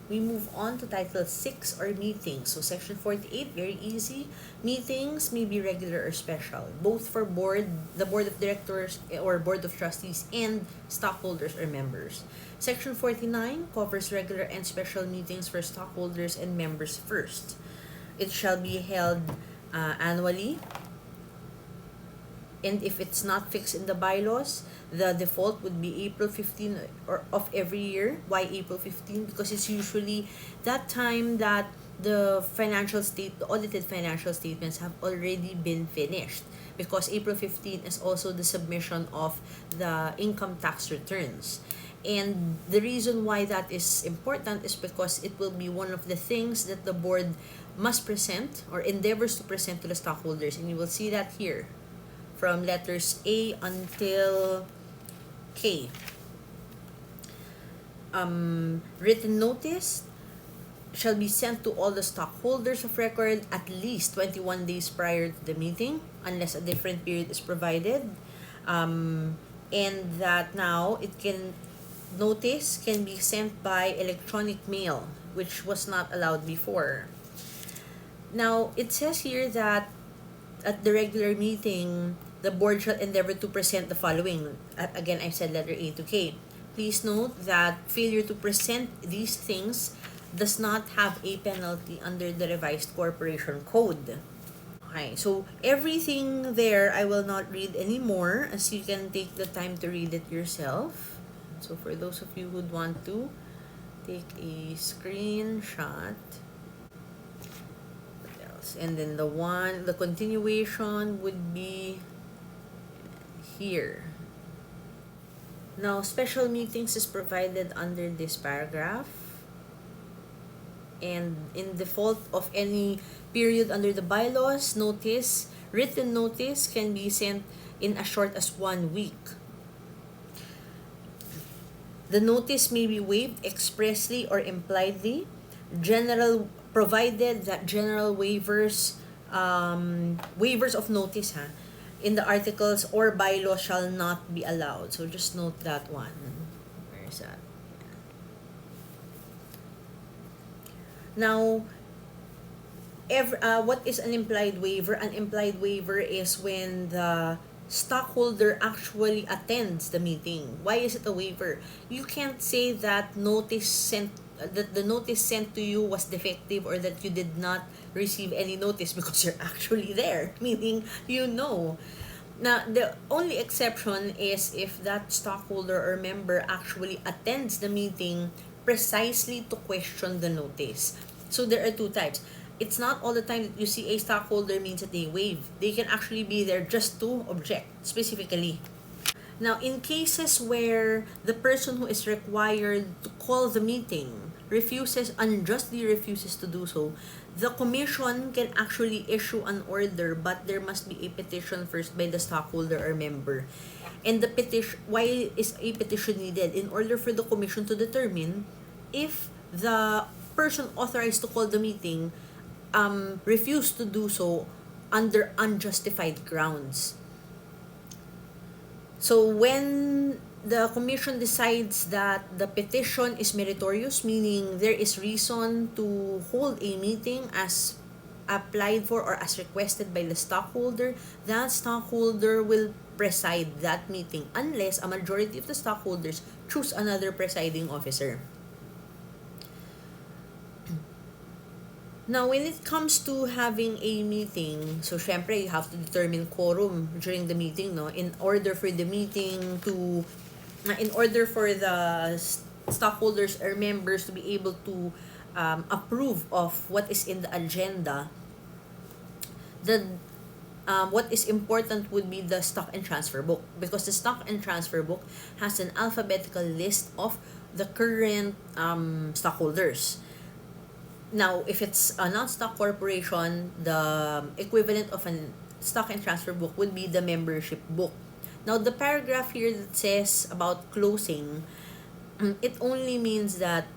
we move on to Title 6 or meetings. So Section 48, very easy. Meetings may be regular or special, both for the board of directors or board of trustees and stockholders or members. Section 49 covers regular and special meetings for stockholders and members first. It shall be held annually, and if it's not fixed in the bylaws, the default would be April 15 or of every year. Why April 15? Because it's usually that time that the audited financial statements have already been finished, because April 15 is also the submission of the income tax returns. And the reason why that is important is because it will be one of the things that the board must present or endeavors to present to the stockholders, and you will see that here from letters A until K. Written notice shall be sent to all the stockholders of record at least 21 days prior to the meeting, unless a different period is provided. And that now notice can be sent by electronic mail, which was not allowed before. Now, it says here that at the regular meeting, the board shall endeavor to present the following. Again, I said letter A to K. Please note that failure to present these things does not have a penalty under the revised corporation code. Okay, so everything there I will not read anymore, as you can take the time to read it yourself. So for those of you who would want to take a screenshot. What else? And then the continuation would be here. Now, special meetings is provided under this paragraph. And in default of any period under the bylaws, written notice can be sent in as short as 1 week. The notice may be waived expressly or impliedly, provided that general waivers of notice in the articles or bylaws shall not be allowed. So just note that one. Where is that? Now, what is an implied waiver? An implied waiver is when the stockholder actually attends the meeting. Why is it a waiver? You can't say that the notice sent to you was defective, or that you did not receive any notice, because you're actually there, meaning you know. Now, the only exception is if that stockholder or member actually attends the meeting precisely to question the notice. So there are two types. It's not all the time that you see a stockholder means that they waive. They can actually be there just to object specifically. Now, in cases where the person who is required to call the meeting unjustly refuses to do so, the commission can actually issue an order, but there must be a petition first by the stockholder or member. And the petition, why is a petition needed? In order for the commission to determine if the person authorized to call the meeting refused to do so under unjustified grounds. So when the commission decides that the petition is meritorious, meaning there is reason to hold a meeting as applied for or as requested by the stockholder, that stockholder will preside that meeting unless a majority of the stockholders choose another presiding officer. Now, when it comes to having a meeting, so syempre you have to determine quorum during the meeting, no? In order for the stockholders or members to be able to approve of what is in the agenda, what is important would be the stock and transfer book, because the stock and transfer book has an alphabetical list of the current stockholders. Now, if it's a non-stock corporation, the equivalent of a stock and transfer book would be the membership book. Now, the paragraph here that says about closing, it only means that,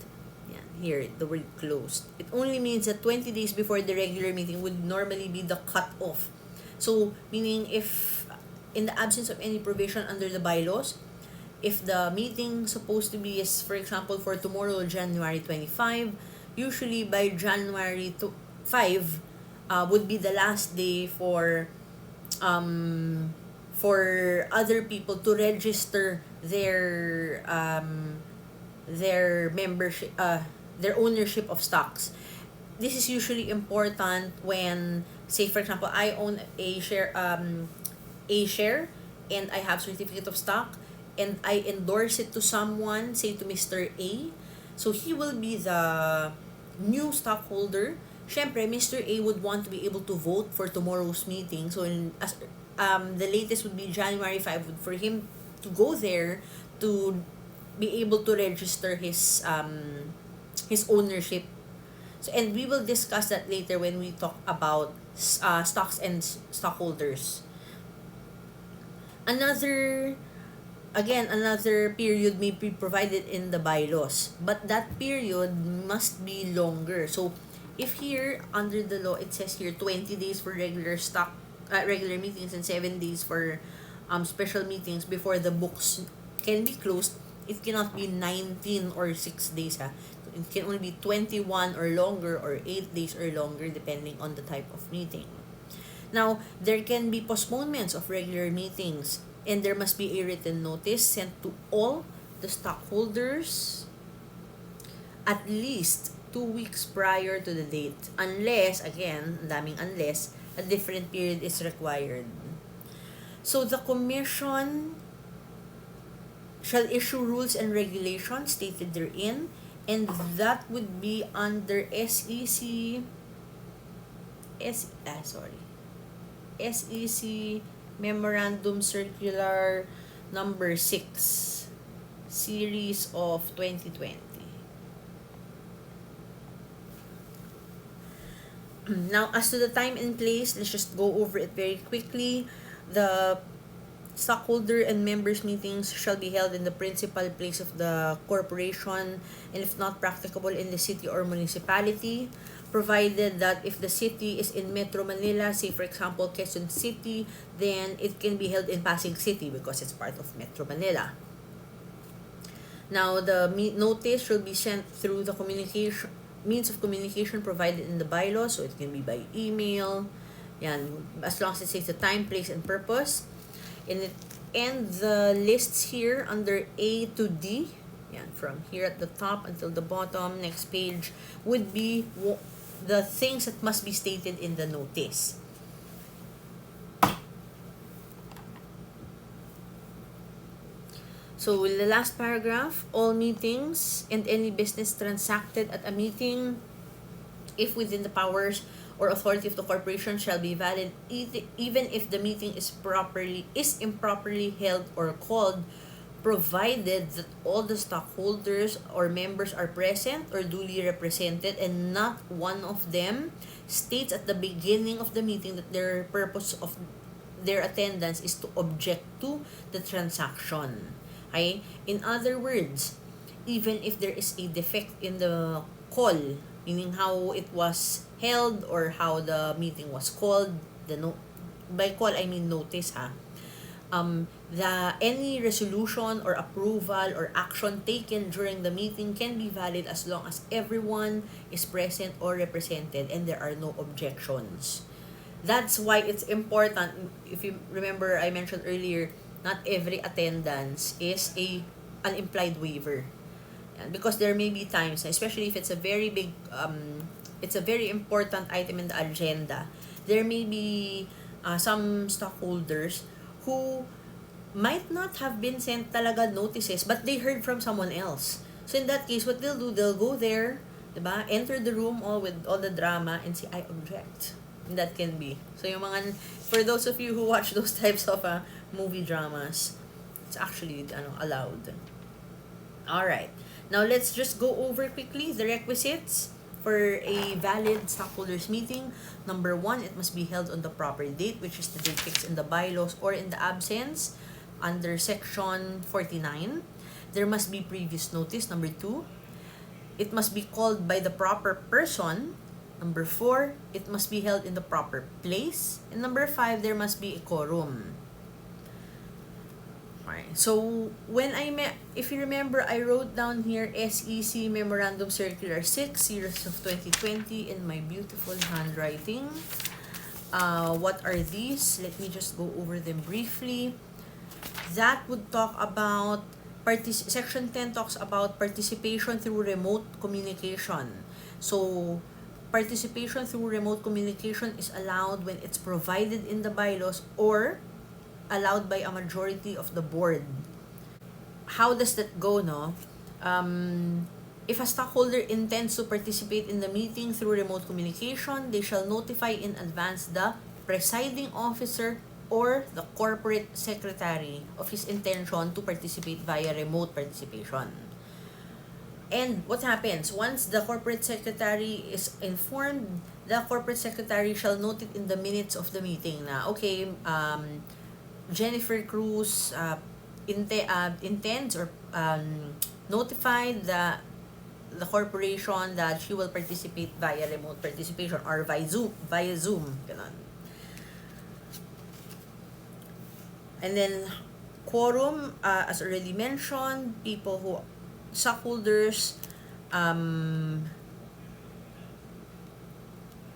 here, the word closed. It only means that 20 days before the regular meeting would normally be the cut-off. So, meaning if, in the absence of any provision under the bylaws, If the meeting supposed to be is, for example, for tomorrow, January 25, usually by January 5 would be the last day um, for other people to register their membership, their ownership of stocks. This is usually important when, say for example, I own a share and I have certificate of stock and I endorse it to someone, say to Mr. A. So he will be the new stockholder. Syempre, Mr. A would want to be able to vote for tomorrow's meeting. So the latest would be January 5 for him to go there to be able to register his ownership. So, and we will discuss that later when we talk about stocks and stockholders. Another another period may be provided in the bylaws, but that period must be longer. So if here under the law it says here 20 days for regular meetings and 7 days for special meetings before the books can be closed, it cannot be 19 or 6 days ha. It can only be 21 or longer or 8 days or longer depending on the type of meeting. Now, there can be postponements of regular meetings and there must be a written notice sent to all the stockholders at least 2 weeks prior to the date. Unless, again, daming unless, a different period is required. So, the Commission shall issue rules and regulations stated therein, and that would be under SEC Memorandum Circular number 6 series of 2020. Now, as to the time and place, let's just go over it very quickly. The stockholder and members meetings shall be held in the principal place of the corporation and if not practicable in the city or municipality, provided that if the city is in Metro Manila, say for example Quezon City, then it can be held in Pasig City because it's part of Metro Manila. Now, the notice should be sent through the means of communication provided in the bylaws, so it can be by email, yan, as long as it says the time, place, and purpose. And the lists here under A to D, yan, from here at the top until the bottom, next page, would be the things that must be stated in the notice. So, the last paragraph, all meetings and any business transacted at a meeting, if within the powers or authority of the corporation, shall be valid even if the meeting is improperly held or called, provided that all the stockholders or members are present or duly represented and not one of them states at the beginning of the meeting that their purpose of their attendance is to object to the transaction. Okay? In other words, even if there is a defect in the call, meaning how it was held or how the meeting was called, by call I mean notice ha. Any resolution or approval or action taken during the meeting can be valid as long as everyone is present or represented and there are no objections. That's why it's important. If you remember, I mentioned earlier, not every attendance is an implied waiver. Because there may be times, especially if it's a very big, it's a very important item in the agenda, there may be some stockholders who might not have been sent talaga notices, but they heard from someone else. So in that case, what they'll do, they'll go there, diba? Enter the room with all the drama and say, I object. And that can be. So yung mga, for those of you who watch those types of movie dramas, it's actually allowed. Alright. Now, let's just go over quickly the requisites for a valid stockholders meeting. Number 1, it must be held on the proper date, which is the date fixed in the bylaws or in the absence under section 49. There must be previous notice. Number 2, it must be called by the proper person. Number 4, it must be held in the proper place. And number 5, there must be a quorum. Okay. So, if you remember, I wrote down here SEC Memorandum Circular 6, Series of 2020 in my beautiful handwriting. What are these? Let me just go over them briefly. That would talk about, Section 10 talks about participation through remote communication. So, participation through remote communication is allowed when it's provided in the bylaws or allowed by a majority of the board. How does that go, no? If a stockholder intends to participate in the meeting through remote communication, they shall notify in advance the presiding officer or the corporate secretary of his intention to participate via remote participation. And what happens? Once the corporate secretary is informed, the corporate secretary shall note it in the minutes of the meeting na, okay, Jennifer Cruz intends or notified the corporation that she will participate via remote participation or via Zoom, ganun. And then quorum, as already mentioned, stockholders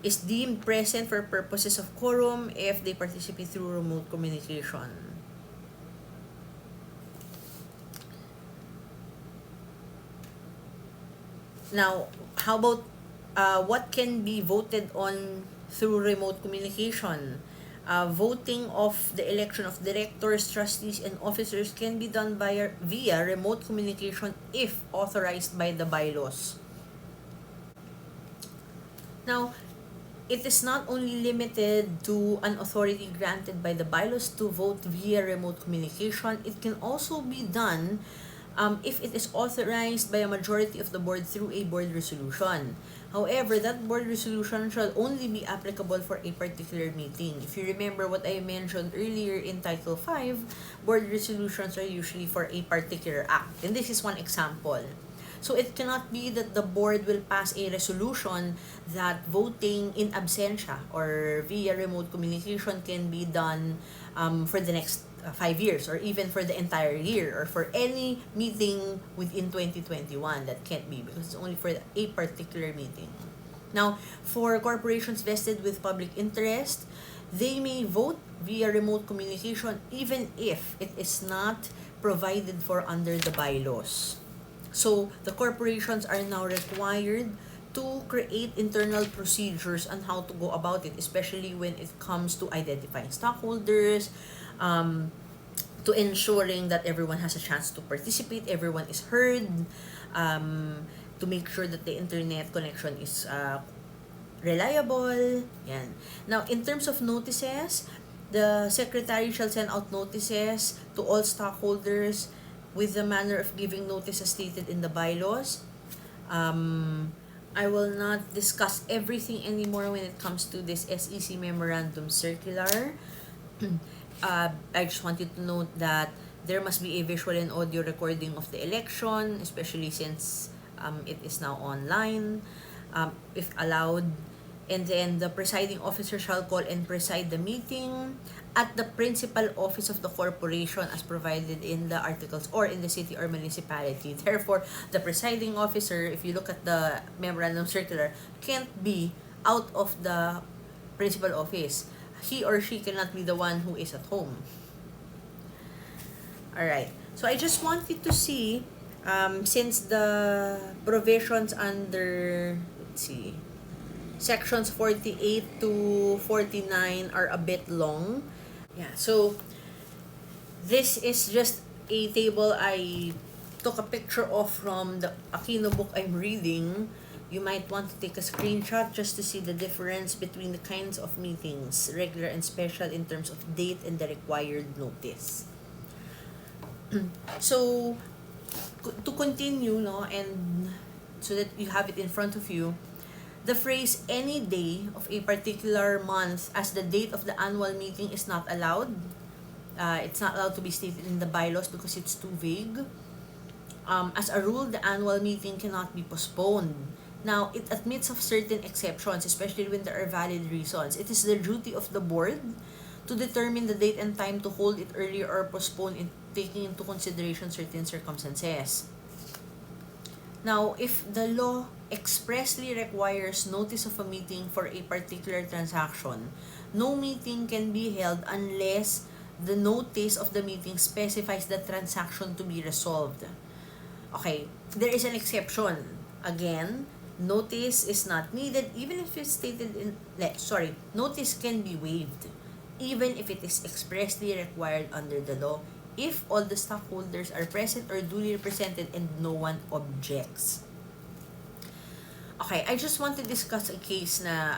is deemed present for purposes of quorum if they participate through remote communication. Now, how about what can be voted on through remote communication? Voting of the election of directors, trustees, and officers can be done via remote communication if authorized by the bylaws. Now, it is not only limited to an authority granted by the bylaws to vote via remote communication. It can also be done if it is authorized by a majority of the board through a board resolution. However, that board resolution shall only be applicable for a particular meeting. If you remember what I mentioned earlier in Title 5, board resolutions are usually for a particular act. And this is one example. So it cannot be that the board will pass a resolution that voting in absentia or via remote communication can be done for the next 5 years or even for the entire year or for any meeting within 2021. That can't be because it's only for a particular meeting. Now, for corporations vested with public interest, they may vote via remote communication even if it is not provided for under the bylaws. So, the corporations are now required to create internal procedures on how to go about it, especially when it comes to identifying stockholders, to ensuring that everyone has a chance to participate, everyone is heard, to make sure that the internet connection is reliable. Yan. Now, in terms of notices, the secretary shall send out notices to all stockholders with the manner of giving notice as stated in the bylaws. I will not discuss everything anymore when it comes to this SEC Memorandum Circular. I just want you to note that there must be a visual and audio recording of the election, especially since it is now online, if allowed. And then the presiding officer shall call and preside the meeting at the principal office of the corporation as provided in the articles or in the city or municipality. Therefore, the presiding officer, if you look at the memorandum circular, can't be out of the principal office. He or she cannot be the one who is at home. Alright, so I just wanted to see, since the provisions under, let's see, sections 48 to 49 are a bit long. Yeah, so this is just a table I took a picture of from the Aquino book I'm reading. You might want to take a screenshot just to see the difference between the kinds of meetings, regular and special, in terms of date and the required notice. So, to continue, no, and so that you have it in front of you, the phrase any day of a particular month as the date of the annual meeting is not allowed. It's not allowed to be stated in the bylaws because it's too vague. As a rule, the annual meeting cannot be postponed. Now, it admits of certain exceptions, especially when there are valid reasons. It is the duty of the board to determine the date and time to hold it earlier or postpone it taking into consideration certain circumstances. Now, if the law expressly requires notice of a meeting for a particular transaction, no meeting can be held unless the notice of the meeting specifies the transaction to be resolved. Okay, there is an exception. Again, notice is not needed even if it's stated in, notice can be waived even if it is expressly required under the law if all the stockholders are present or duly represented and no one objects. Okay, I just want to discuss a case na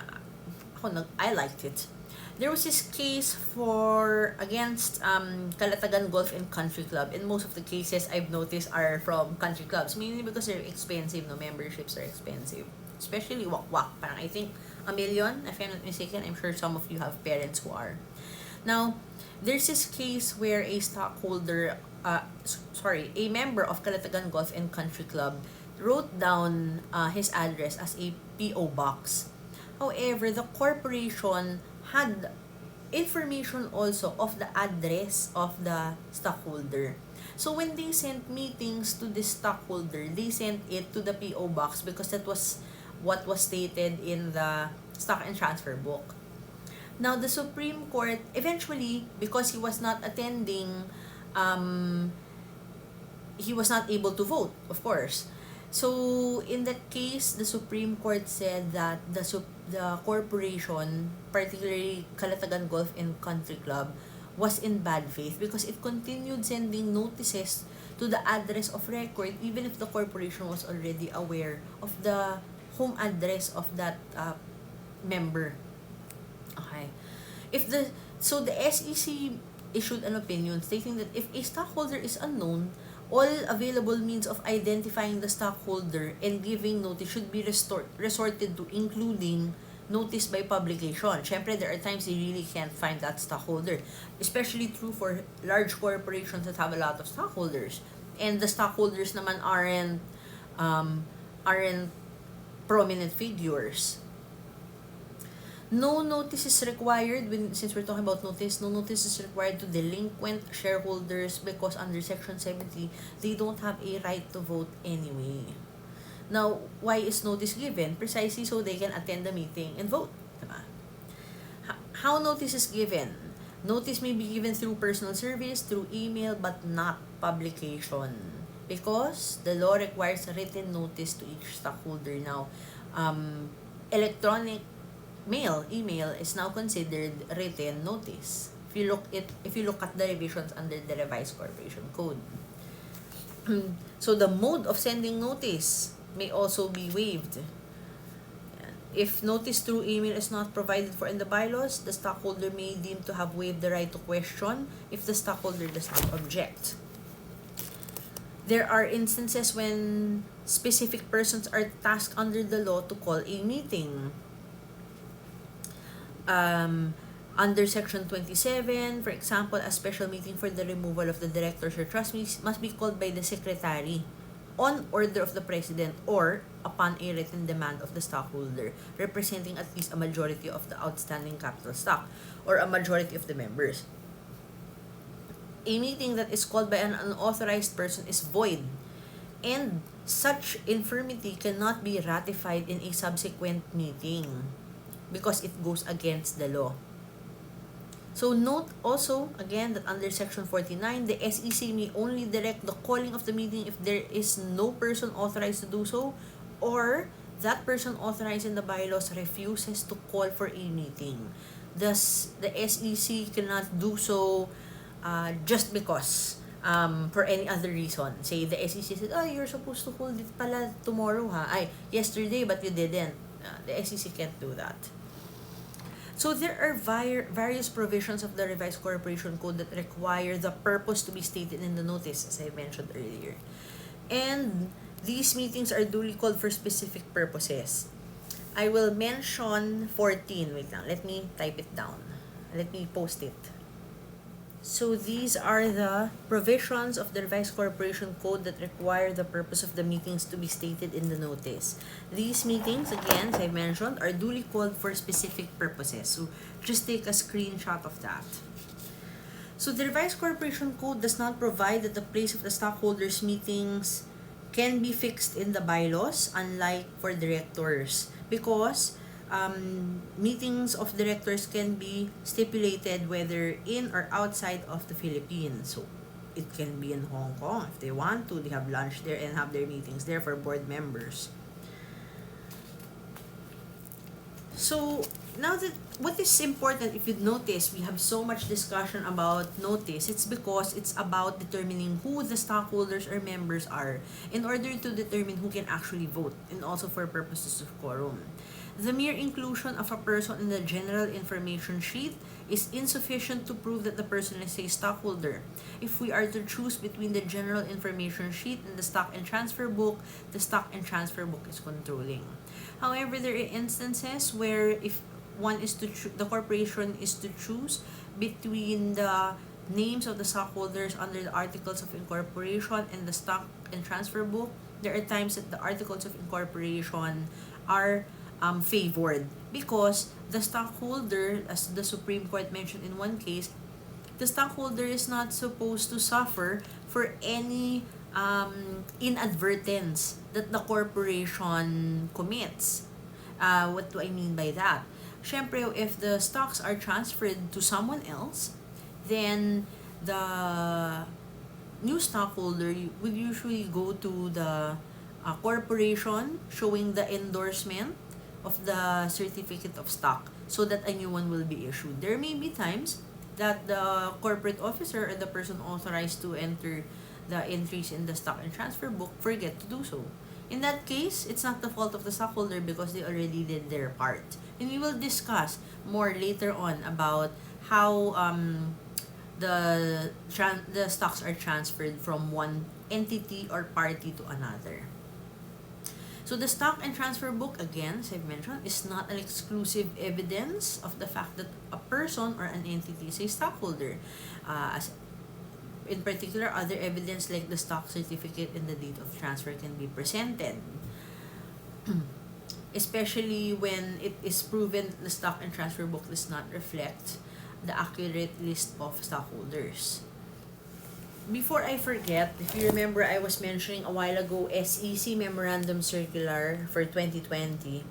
I liked it. There was this case against Calatagan Golf and Country Club, and most of the cases I've noticed are from country clubs, mainly because they're expensive. No, memberships are expensive, especially Wak. Parang I think $1 million, if I'm not mistaken. I'm sure some of you have parents who are. Now, there's this case where a member of Calatagan Golf and Country Club wrote down his address as a P.O. box. However, the corporation had information also of the address of the stockholder. So when they sent meetings to the stockholder, they sent it to the P.O. box because that was what was stated in the stock and transfer book. Now, the Supreme Court, eventually, because he was not attending, he was not able to vote, of course. So, in that case, the Supreme Court said that the corporation, particularly Calatagan Golf and Country Club, was in bad faith because it continued sending notices to the address of record even if the corporation was already aware of the home address of that member. Okay. The SEC issued an opinion stating that if a stockholder is unknown, all available means of identifying the stockholder and giving notice should be resorted to, including notice by publication. Syempre, there are times they really can't find that stockholder. Especially true for large corporations that have a lot of stockholders. And the stockholders naman aren't prominent figures. No notice is required, since we're talking about notice, no notice is required to delinquent shareholders because under Section 70, they don't have a right to vote anyway. Now, why is notice given? Precisely so they can attend the meeting and vote. Diba? How notice is given? Notice may be given through personal service, through email, but not publication. Because the law requires a written notice to each stockholder. Now, electronic email is now considered written notice. If you look at the revisions under the Revised Corporation Code. So the mode of sending notice may also be waived. If notice through email is not provided for in the bylaws, the stockholder may deem to have waived the right to question if the stockholder does not object. There are instances when specific persons are tasked under the law to call a meeting. Under Section 27, for example, a special meeting for the removal of the directors or trustees must be called by the secretary on order of the president or upon a written demand of the stockholder representing at least a majority of the outstanding capital stock or a majority of the members. A meeting that is called by an unauthorized person is void, and such infirmity cannot be ratified in a subsequent meeting because it goes against the law. So note also, again, that under Section 49, the SEC may only direct the calling of the meeting if there is no person authorized to do so, or that person authorized in the bylaws refuses to call for a meeting. Thus, the SEC cannot do so just because, for any other reason. Say, the SEC said, oh, you're supposed to hold it pala tomorrow, ha? Yesterday, but you didn't. The SEC can't do that. So there are various provisions of the Revised Corporation Code that require the purpose to be stated in the notice, as I mentioned earlier. And these meetings are duly called for specific purposes. I will mention 14. Wait lang, let me type it down. Let me post it. So these are the provisions of the Revised Corporation Code that require the purpose of the meetings to be stated in the notice. These meetings, again, as I mentioned, are duly called for specific purposes. So just take a screenshot of that. So the revised corporation code does not provide that the place of the stockholders meetings can be fixed in the bylaws, unlike for directors, because meetings of directors can be stipulated whether in or outside of the Philippines. So it can be in Hong Kong if they want to. They have lunch there and have their meetings there for board members. So now that what is important, if you notice, we have so much discussion about notice. It's because it's about determining who the stockholders or members are in order to determine who can actually vote, and also for purposes of quorum. The mere inclusion of a person in the general information sheet is insufficient to prove that the person is a stockholder. If we are to choose between the general information sheet and the stock and transfer book, the stock and transfer book is controlling. However, there are instances where if one is to the corporation is to choose between the names of the stockholders under the articles of incorporation and the stock and transfer book, there are times that the articles of incorporation are favored because the stockholder, as the Supreme Court mentioned in one case, the stockholder is not supposed to suffer for any inadvertence that the corporation commits. What do I mean by that? Syempre, if the stocks are transferred to someone else, then the new stockholder will usually go to the corporation showing the endorsement of the certificate of stock so that a new one will be issued. There may be times that the corporate officer or the person authorized to enter the entries in the stock and transfer book forget to do so. In that case, it's not the fault of the stockholder because they already did their part. And we will discuss more later on about how the stocks are transferred from one entity or party to another. So the stock and transfer book, again, as I've mentioned, is not an exclusive evidence of the fact that a person or an entity is a stockholder. As in particular, other evidence like the stock certificate and the date of transfer can be presented. Especially when it is proven the stock and transfer book does not reflect the accurate list of stockholders. Before I forget, if you remember, I was mentioning a while ago SEC Memorandum Circular for 2020.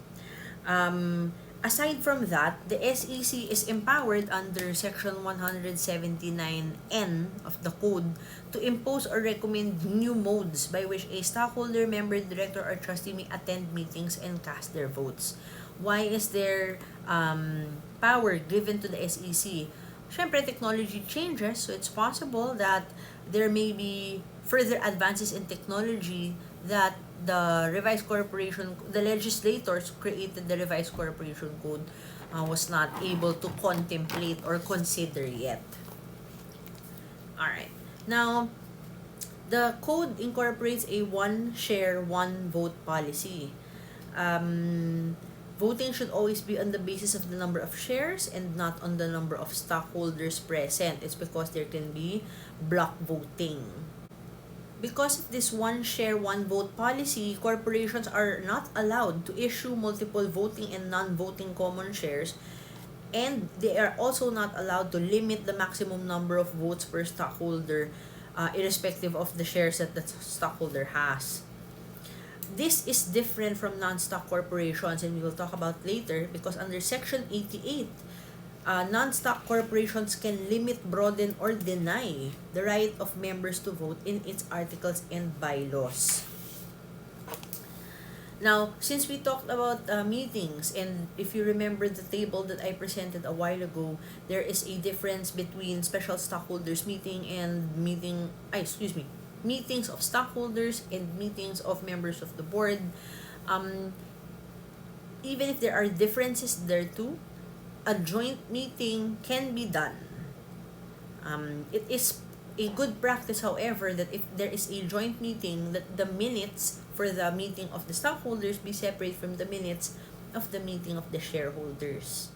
Aside from that, the SEC is empowered under Section 179N of the Code to impose or recommend new modes by which a stockholder, member, director, or trustee may attend meetings and cast their votes. Why is there power given to the SEC? Syempre, technology changes, so it's possible that there may be further advances in technology that the revised corporation, the legislators who created the revised corporation code was not able to contemplate or consider yet. Alright. Now, the code incorporates a one share, one vote policy. Voting should always be on the basis of the number of shares and not on the number of stockholders present. It's because there can be block voting. Because of this one share, one vote policy, corporations are not allowed to issue multiple voting and non-voting common shares, and they are also not allowed to limit the maximum number of votes per stockholder, irrespective of the shares that the stockholder has. This is different from non-stock corporations, and we will talk about later, because under Section 88, non-stock corporations can limit, broaden, or deny the right of members to vote in its articles and bylaws. Now, since we talked about meetings, and if you remember the table that I presented a while ago, there is a difference between special stockholders meeting and meetings of stockholders and meetings of members of the board. Even if there are differences there too, a joint meeting can be done. It is a good practice, however, that if there is a joint meeting, that the minutes for the meeting of the stockholders be separate from the minutes of the meeting of the shareholders.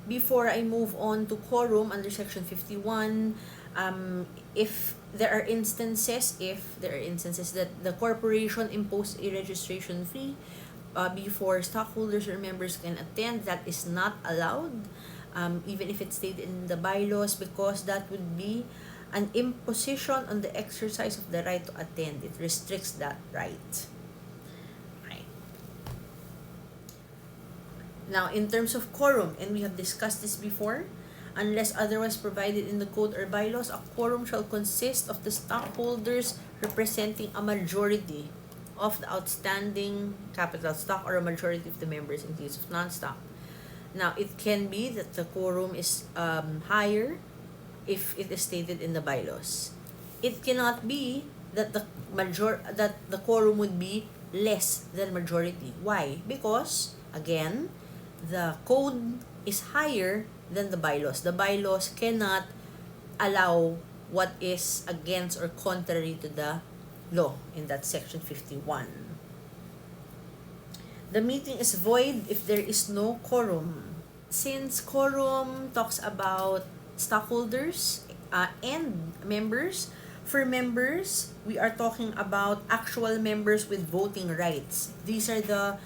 Before I move on to quorum under Section 51, if there are instances that the corporation imposed a registration fee before stockholders or members can attend, that is not allowed. even if it's stated in the bylaws, because that would be an imposition on the exercise of the right to attend. It restricts that right. Right. Now, in terms of quorum, and we have discussed this before, unless otherwise provided in the code or bylaws, a quorum shall consist of the stockholders representing a majority of the outstanding capital stock or a majority of the members in case of non-stock. Now, it can be that the quorum is higher if it is stated in the bylaws. It cannot be that the quorum would be less than majority. Why? Because again, the code is higher than the bylaws. The bylaws cannot allow what is against or contrary to the law in that section 51. The meeting is void if there is no quorum. Since quorum talks about stockholders and members, for members, we are talking about actual members with voting rights. These are the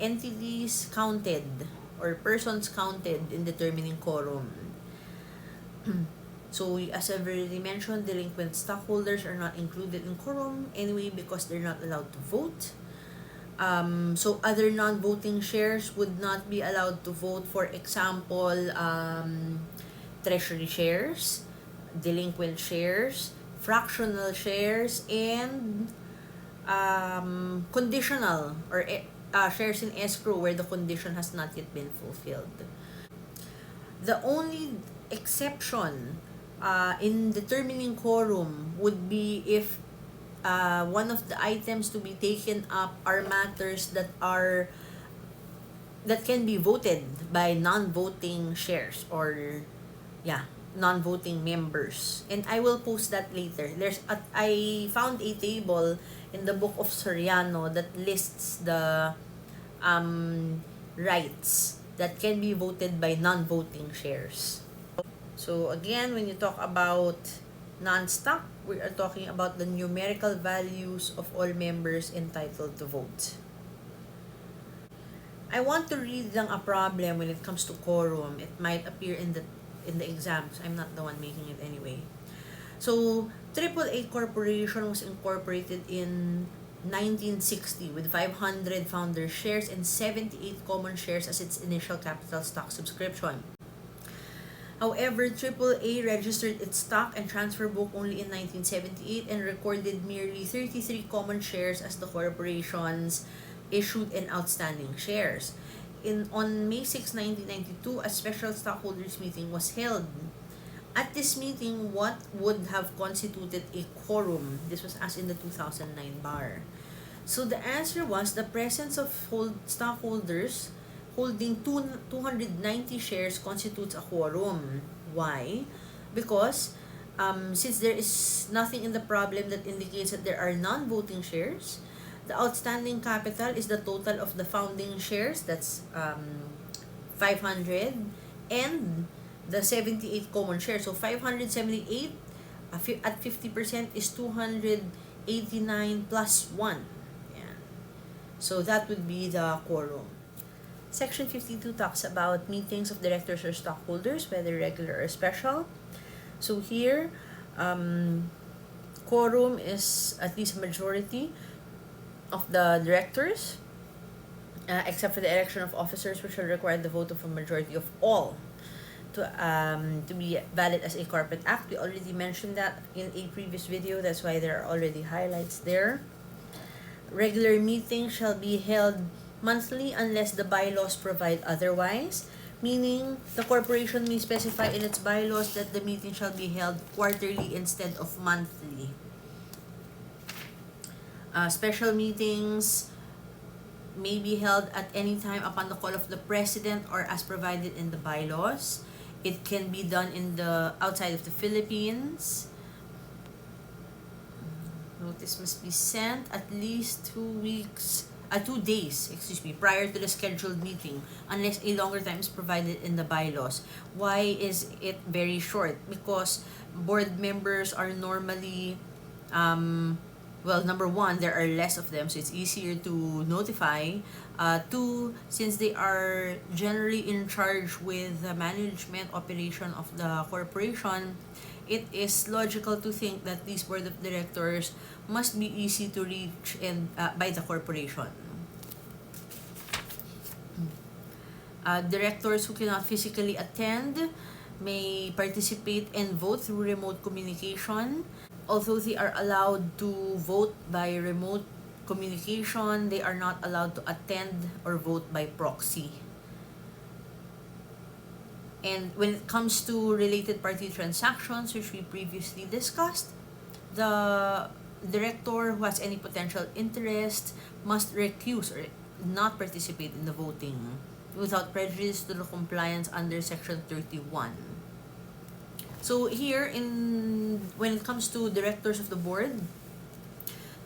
entities counted or persons counted in determining quorum. So, as I've already mentioned, delinquent stockholders are not included in quorum anyway because they're not allowed to vote. So, other non-voting shares would not be allowed to vote. For example, treasury shares, delinquent shares, fractional shares, and conditional or shares in escrow where the condition has not yet been fulfilled. The only exception in determining quorum would be if one of the items to be taken up are matters that can be voted by non-voting shares or non-voting members. And I will post that later. I found a table in the book of Soriano that lists the rights that can be voted by non-voting shares. So again, when you talk about non-stock, we are talking about the numerical values of all members entitled to vote. I want to read lang a problem when it comes to quorum. It might appear in the exams. I'm not the one making it anyway. So, AAA Corporation was incorporated in 1960 with 500 founder shares and 78 common shares as its initial capital stock subscription. However, AAA registered its stock and transfer book only in 1978 and recorded merely 33 common shares as the corporation's issued and outstanding shares. On May 6, 1992, a special stockholders meeting was held. At this meeting, what would have constituted a quorum? This was asked in the 2009 bar. So the answer was the presence of stockholders holding 290 shares constitutes a quorum. Why? Because since there is nothing in the problem that indicates that there are non-voting shares, the outstanding capital is the total of the founding shares, that's 500, and the 78 common shares. So 578 at 50% is 289 plus 1. Yeah. So that would be the quorum. Section 52 talks about meetings of directors or stockholders, whether regular or special. So here, quorum is at least a majority of the directors, except for the election of officers, which will require the vote of a majority of all to be valid as a corporate act. We already mentioned that in a previous video. That's why there are already highlights there. Regular meetings shall be held monthly unless the bylaws provide otherwise, meaning the corporation may specify in its bylaws that the meeting shall be held quarterly instead of monthly. Special meetings may be held at any time upon the call of the president or as provided in the bylaws. It can be done outside of the Philippines. Notice must be sent at least 2 days prior to the scheduled meeting, unless a longer time is provided in the bylaws. Why is it very short? Because board members are normally Well, number one, there are less of them, so it's easier to notify. Two, since they are generally in charge with the management operation of the corporation, it is logical to think that these board of directors must be easy to reach and by the corporation. Directors who cannot physically attend may participate and vote through remote communication. Although they are allowed to vote by remote communication, they are not allowed to attend or vote by proxy. And when it comes to related party transactions, which we previously discussed, the director who has any potential interest must recuse or not participate in the voting without prejudice to the compliance under Section 31. So here, when it comes to directors of the board,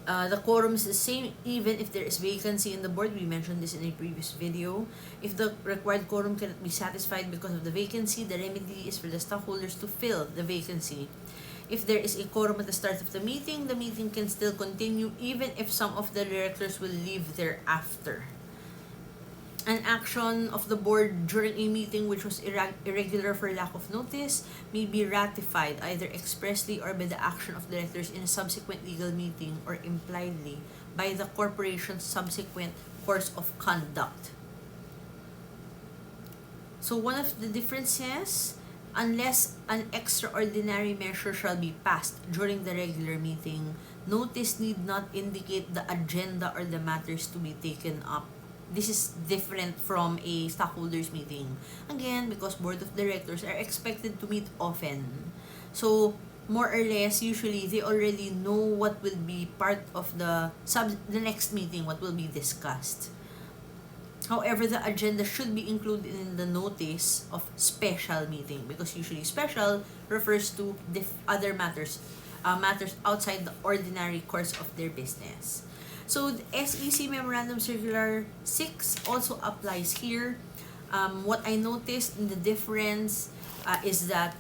the quorum is the same even if there is vacancy in the board. We mentioned this in a previous video. If the required quorum cannot be satisfied because of the vacancy, the remedy is for the stockholders to fill the vacancy. If there is a quorum at the start of the meeting can still continue even if some of the directors will leave thereafter. An action of the board during a meeting which was irregular for lack of notice may be ratified either expressly or by the action of directors in a subsequent legal meeting or impliedly by the corporation's subsequent course of conduct. So one of the differences, unless an extraordinary measure shall be passed during the regular meeting, notice need not indicate the agenda or the matters to be taken up. This is different from a stockholders meeting. Again, because board of directors are expected to meet often. So, more or less, usually, they already know what will be part of the next meeting, what will be discussed. However, the agenda should be included in the notice of special meeting because usually special refers to other matters outside the ordinary course of their business. So the SEC Memorandum Circular 6 also applies here. What I noticed in the difference is that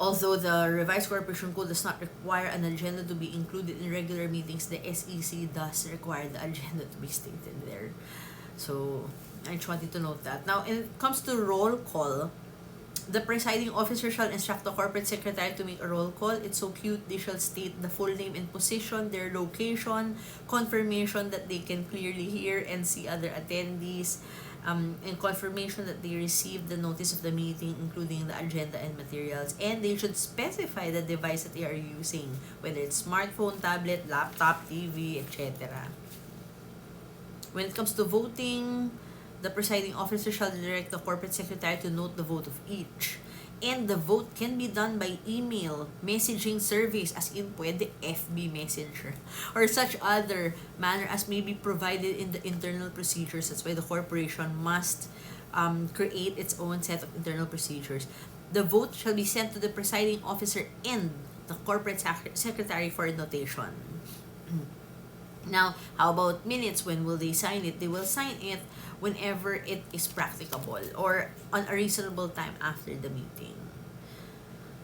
although the revised corporation code does not require an agenda to be included in regular meetings, the SEC does require the agenda to be stated there. So I just wanted to note that. Now, when it comes to roll call, the presiding officer shall instruct the corporate secretary to make a roll call. It's so cute. They shall state the full name and position, their location, confirmation that they can clearly hear and see other attendees, and confirmation that they received the notice of the meeting, including the agenda and materials. And they should specify the device that they are using, whether it's smartphone, tablet, laptop, TV, etc. When it comes to voting, the presiding officer shall direct the corporate secretary to note the vote of each. And the vote can be done by email, messaging service, as in pwede FB Messenger, or such other manner as may be provided in the internal procedures. That's why the corporation must create its own set of internal procedures. The vote shall be sent to the presiding officer and the corporate secretary for notation. Now, how about minutes? When will they sign it? They will sign it whenever it is practicable or on a reasonable time after the meeting.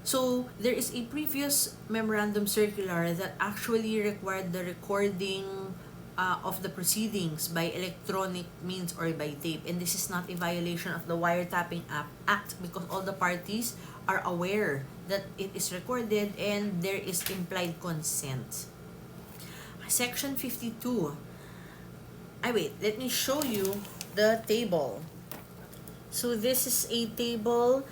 So, there is a previous memorandum circular that actually required the recording of the proceedings by electronic means or by tape. And this is not a violation of the Wiretapping Act because all the parties are aware that it is recorded and there is implied consent. Section 52. Let me show you the table. So this is a table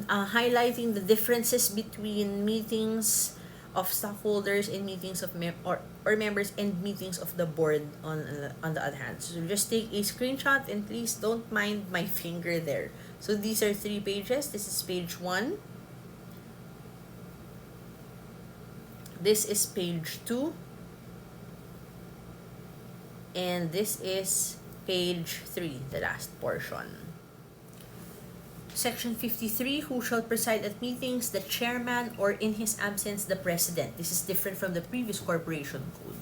highlighting the differences between meetings of stockholders and meetings of members and meetings of the board on the other hand. So just take a screenshot and please don't mind my finger there. So these are 3 pages. This is page 1. This is page 2. And this is page 3, the last portion. Section 53, who shall preside at meetings? The chairman, or in his absence, the president. This is different from the previous corporation code.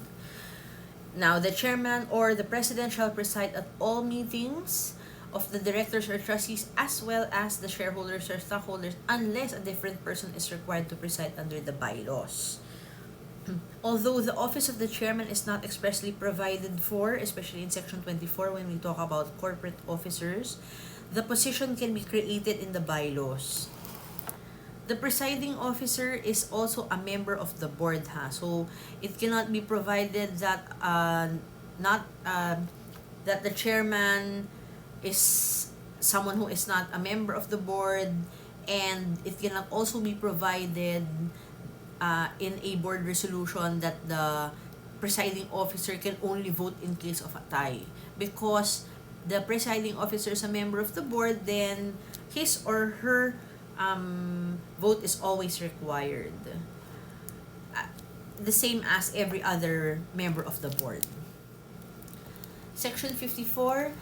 Now, the chairman or the president shall preside at all meetings of the directors or trustees as well as the shareholders or stockholders unless a different person is required to preside under the bylaws. Although the office of the chairman is not expressly provided for, especially in section 24 when we talk about corporate officers, the position can be created in the bylaws. The presiding officer is also a member of the board, so it cannot be provided that not that the chairman is someone who is not a member of the board, and it cannot also be provided in a board resolution that the presiding officer can only vote in case of a tie, because the presiding officer is a member of the board, then his or her vote is always required, the same as every other member of the board. Section 54,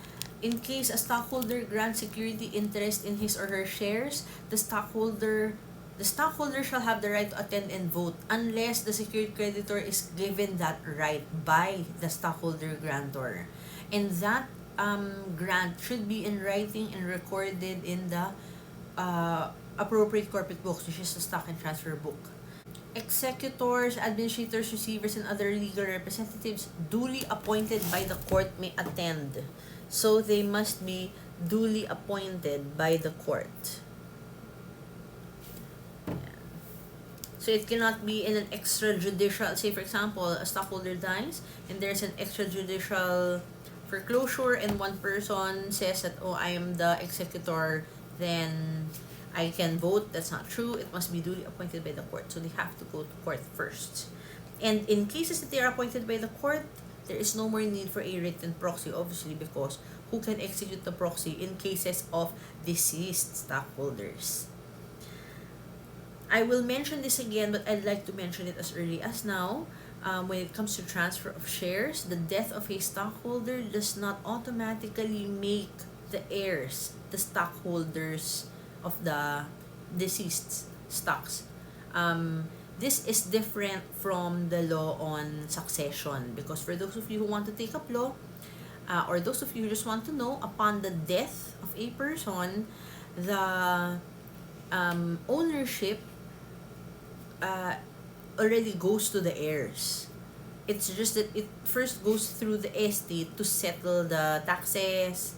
in case a stockholder grants security interest in his or her shares, the stockholder shall have the right to attend and vote unless the secured creditor is given that right by the stockholder grantor. And that grant should be in writing and recorded in the appropriate corporate books, which is the stock and transfer book. Executors, administrators, receivers, and other legal representatives duly appointed by the court may attend. So they must be duly appointed by the court. So it cannot be in an extrajudicial, say for example, a stockholder dies and there's an extrajudicial foreclosure and one person says that, oh, I am the executor, then I can vote. That's not true. It must be duly appointed by the court. So they have to go to court first. And in cases that they are appointed by the court, there is no more need for a written proxy, obviously, because who can execute the proxy in cases of deceased stockholders? I will mention this again, but I'd like to mention it as early as now. When it comes to transfer of shares, the death of a stockholder does not automatically make the heirs the stockholders of the deceased stocks. This is different from the law on succession, because for those of you who want to take up law, or those of you who just want to know, upon the death of a person, the ownership already goes to the heirs. It's just that it first goes through the estate to settle the taxes,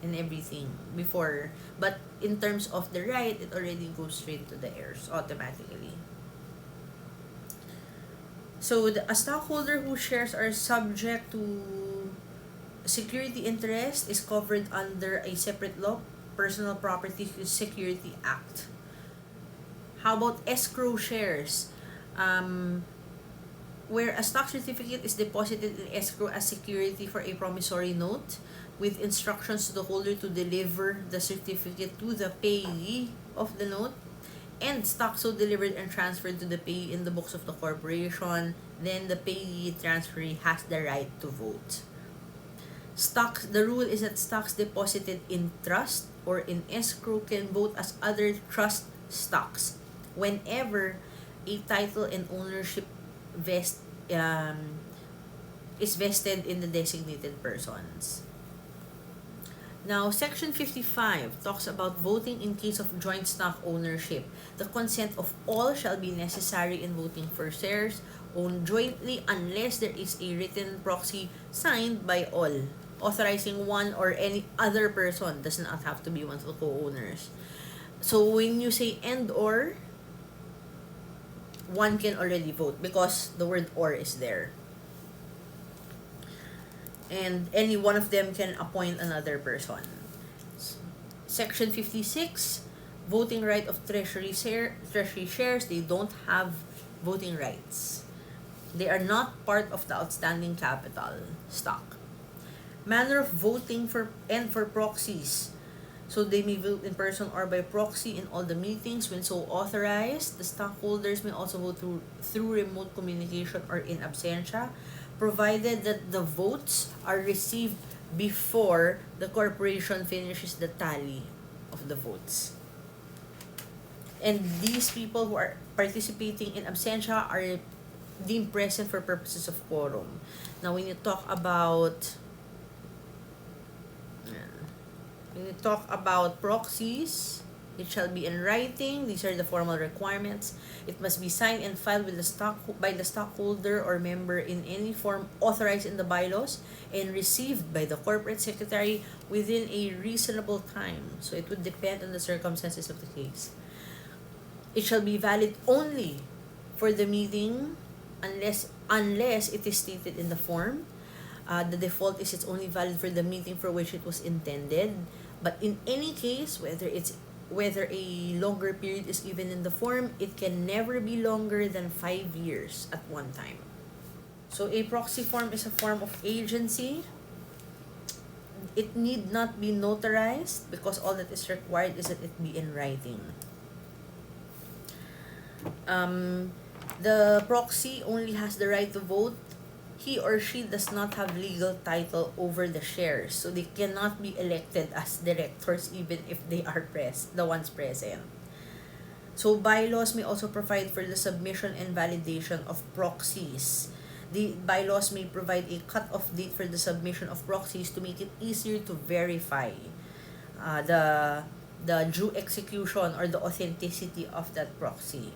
and everything before. But in terms of the right, it already goes straight to the heirs automatically. So a stockholder whose shares are subject to security interest is covered under a separate law, Personal Property Security Act. How about escrow shares? Where a stock certificate is deposited in escrow as security for a promissory note, with instructions to the holder to deliver the certificate to the payee of the note, and stock so delivered and transferred to the payee in the books of the corporation, then the payee transferee has the right to vote. Stocks, the rule is that stocks deposited in trust or in escrow can vote as other trust stocks whenever a title and ownership is vested in the designated persons. Now, Section 55 talks about voting in case of joint stock ownership. The consent of all shall be necessary in voting for shares owned jointly unless there is a written proxy signed by all. Authorizing one or any other person does not have to be one of the co-owners. So when you say and or, one can already vote because the word or is there. And any one of them can appoint another person. Section 56, voting right of treasury shares, they don't have voting rights. They are not part of the outstanding capital stock. Manner of voting for proxies. So they may vote in person or by proxy in all the meetings when so authorized. The stockholders may also vote through remote communication or in absentia, provided that the votes are received before the corporation finishes the tally of the votes. And these people who are participating in absentia are deemed present for purposes of quorum. Now, when you talk about proxies, It shall be in writing. These are the formal requirements. It must be signed and filed with by the stockholder or member in any form authorized in the bylaws and received by the corporate secretary within a reasonable time. So it would depend on the circumstances of the case. It shall be valid only for the meeting unless it is stated in the form. The default is it's only valid for the meeting for which it was intended. But in any case, whether a longer period is given in the form, it can never be longer than 5 years at one time. So a proxy form is a form of agency. It need not be notarized because all that is required is that it be in writing. The proxy only has the right to vote. He or she does not have legal title over the shares, so they cannot be elected as directors even if they are the ones present. So bylaws may also provide for the submission and validation of proxies. The bylaws may provide a cut-off date for the submission of proxies to make it easier to verify the due execution or the authenticity of that proxy.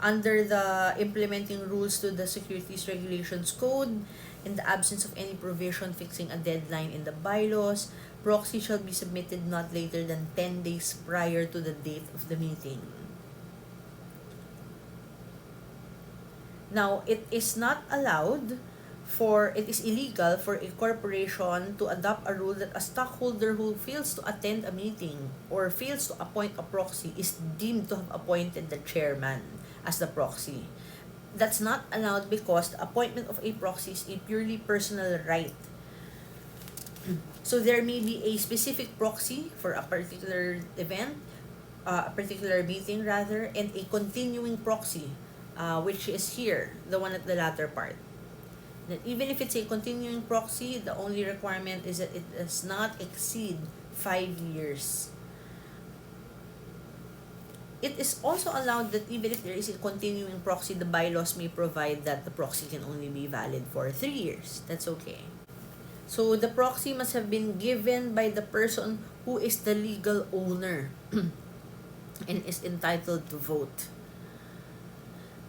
Under the implementing rules to the Securities Regulations Code, in the absence of any provision fixing a deadline in the bylaws, proxy shall be submitted not later than 10 days prior to the date of the meeting. Now, it is illegal for a corporation to adopt a rule that a stockholder who fails to attend a meeting or fails to appoint a proxy is deemed to have appointed the chairman as the proxy. That's not allowed because the appointment of a proxy is a purely personal right. So there may be a specific proxy for a particular event, a particular meeting rather, and a continuing proxy, which is here, the one at the latter part. That even if it's a continuing proxy, the only requirement is that it does not exceed 5 years. It is also allowed that even if there is a continuing proxy, the bylaws may provide that the proxy can only be valid for 3 years. That's okay. So the proxy must have been given by the person who is the legal owner and is entitled to vote.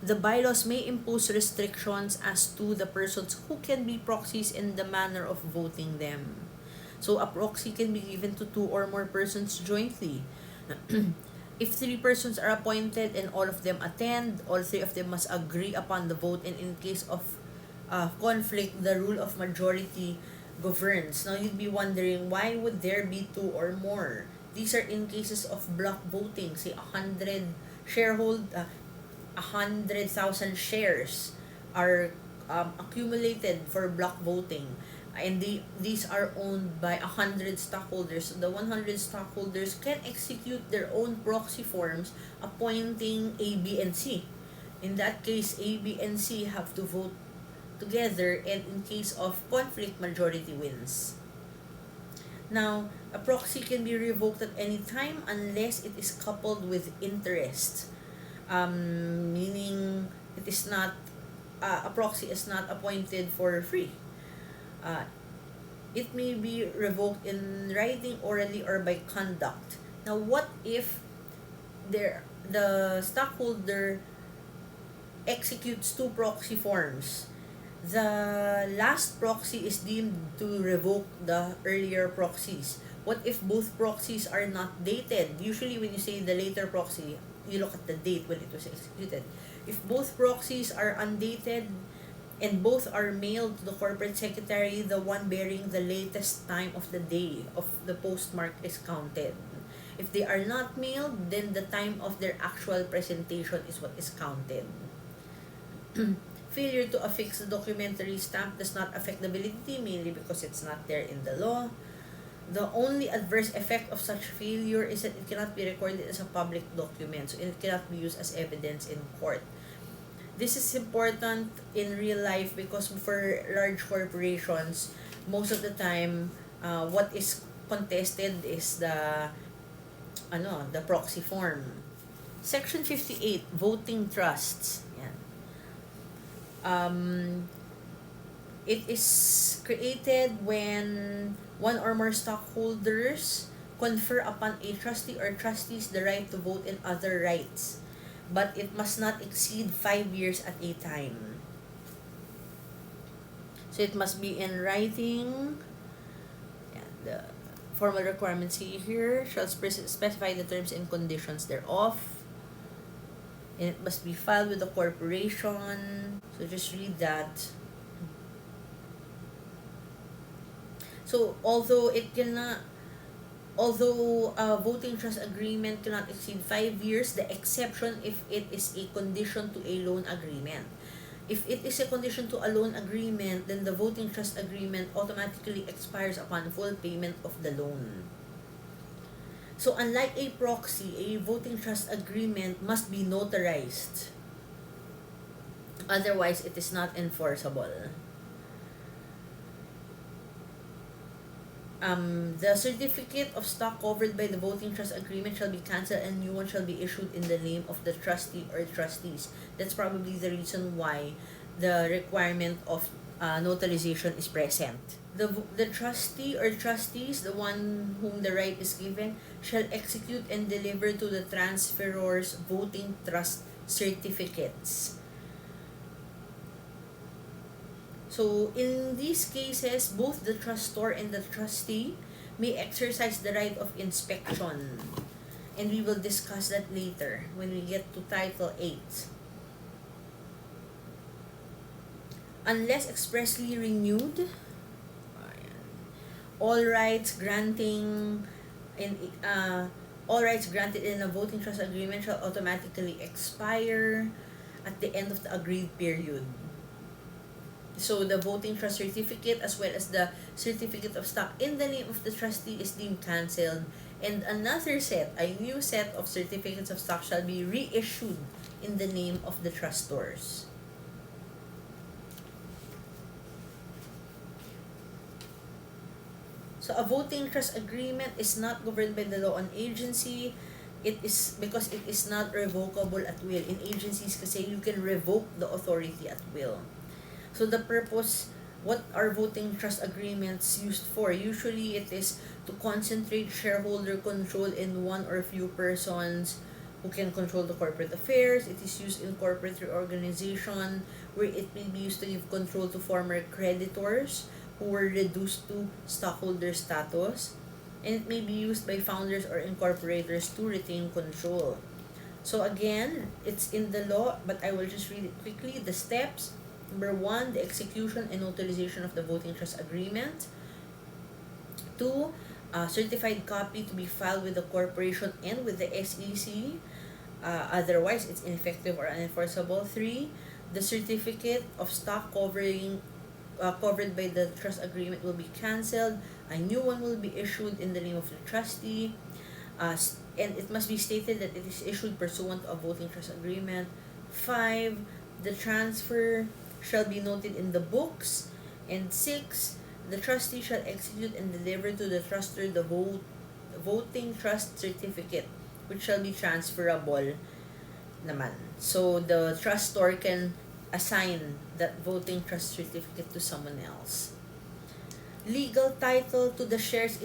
The bylaws may impose restrictions as to the persons who can be proxies and the manner of voting them. So a proxy can be given to 2 or more persons jointly. If 3 persons are appointed and all of them attend, all 3 of them must agree upon the vote, and in case of conflict, the rule of majority governs. Now you'd be wondering, why would there be 2 or more? These are in cases of block voting, say 100,000 shares are accumulated for block voting, and these are owned by 100 stockholders. So the 100 stockholders can execute their own proxy forms appointing A, B, and C. In that case, A, B, and C have to vote together, and in case of conflict, majority wins. Now, a proxy can be revoked at any time unless it is coupled with interest. Meaning it is not a proxy is not appointed for free. It may be revoked in writing, orally, or by conduct. Now, what if the stockholder executes 2 proxy forms? The last proxy is deemed to revoke the earlier proxies. What if both proxies are not dated? Usually when you say the later proxy, you look at the date when it was executed. If both proxies are undated and both are mailed to the corporate secretary, the one bearing the latest time of the day of the postmark is counted. If they are not mailed, then the time of their actual presentation is what is counted. Failure to affix the documentary stamp does not affect the validity, mainly because it's not there in the law. The only adverse effect of such failure is that it cannot be recorded as a public document, so it cannot be used as evidence in court. This is important in real life because for large corporations, most of the time, what is contested is the proxy form. Section 58, voting trusts. Yan. It is created when one or more stockholders confer upon a trustee or trustees the right to vote in other rights, but it must not exceed 5 years at a time. So it must be in writing. Yeah, the formal requirements here shall specify the terms and conditions thereof. And it must be filed with the corporation. So just read that. So although a voting trust agreement cannot exceed 5 years, the exception if it is a condition to a loan agreement. If it is a condition to a loan agreement, then the voting trust agreement automatically expires upon full payment of the loan. So unlike a proxy, a voting trust agreement must be notarized. Otherwise, it is not enforceable. The certificate of stock covered by the voting trust agreement shall be cancelled and new one shall be issued in the name of the trustee or trustees. That's probably the reason why the requirement of notarization is present. The trustee or trustees, the one whom the right is given, shall execute and deliver to the transferors voting trust certificates. So, in these cases, both the trustor and the trustee may exercise the right of inspection. And we will discuss that later when we get to Title 8. Unless expressly renewed, all rights granted in a voting trust agreement shall automatically expire at the end of the agreed period. So the voting trust certificate as well as the certificate of stock in the name of the trustee is deemed cancelled, and a new set of certificates of stock shall be reissued in the name of the trustors. So a voting trust agreement is not governed by the law on agency. It is because it is not revocable at will. In agencies kasi you can revoke the authority at will. So the purpose, what are voting trust agreements used for? Usually it is to concentrate shareholder control in one or few persons who can control the corporate affairs. It is used in corporate reorganization where it may be used to give control to former creditors who were reduced to stockholder status. And it may be used by founders or incorporators to retain control. So again, it's in the law, but I will just read it quickly. The steps. Number 1, the execution and notarization of the voting trust agreement. 2, a certified copy to be filed with the corporation and with the SEC. Otherwise, it's ineffective or unenforceable. 3, the certificate of stock covered by the trust agreement will be cancelled. A new one will be issued in the name of the trustee. And it must be stated that it is issued pursuant to a voting trust agreement. 5, the transfer shall be noted in the books. And 6, the trustee shall execute and deliver to the trustor the voting trust certificate, which shall be transferable naman. So the trustor can assign that voting trust certificate to someone else. Legal title to the shares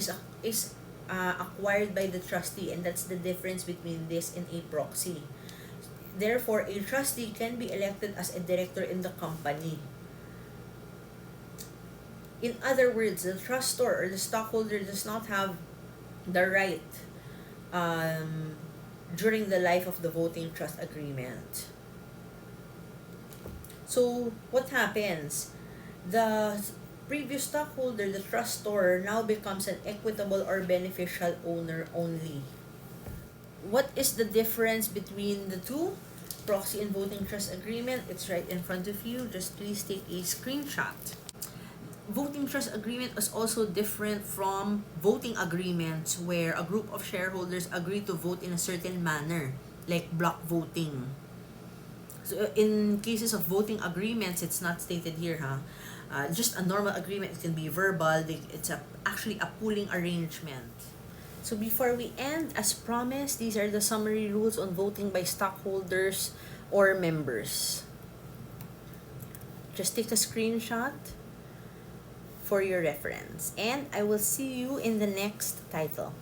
is acquired by the trustee, and that's the difference between this and a proxy. Therefore, a trustee can be elected as a director in the company. In other words, the trustor or the stockholder does not have the right during the life of the voting trust agreement. So, what happens? The previous stockholder, the trustor, now becomes an equitable or beneficial owner only. What is the difference between the two? Proxy and voting trust agreement, it's right in front of you. Just please take a screenshot. Voting trust agreement is also different from voting agreements where a group of shareholders agree to vote in a certain manner, like block voting. So in cases of voting agreements, it's not stated here, just a normal agreement. It can be verbal. It's actually a pooling arrangement. So before we end, as promised, these are the summary rules on voting by stockholders or members. Just take a screenshot for your reference. And I will see you in the next title.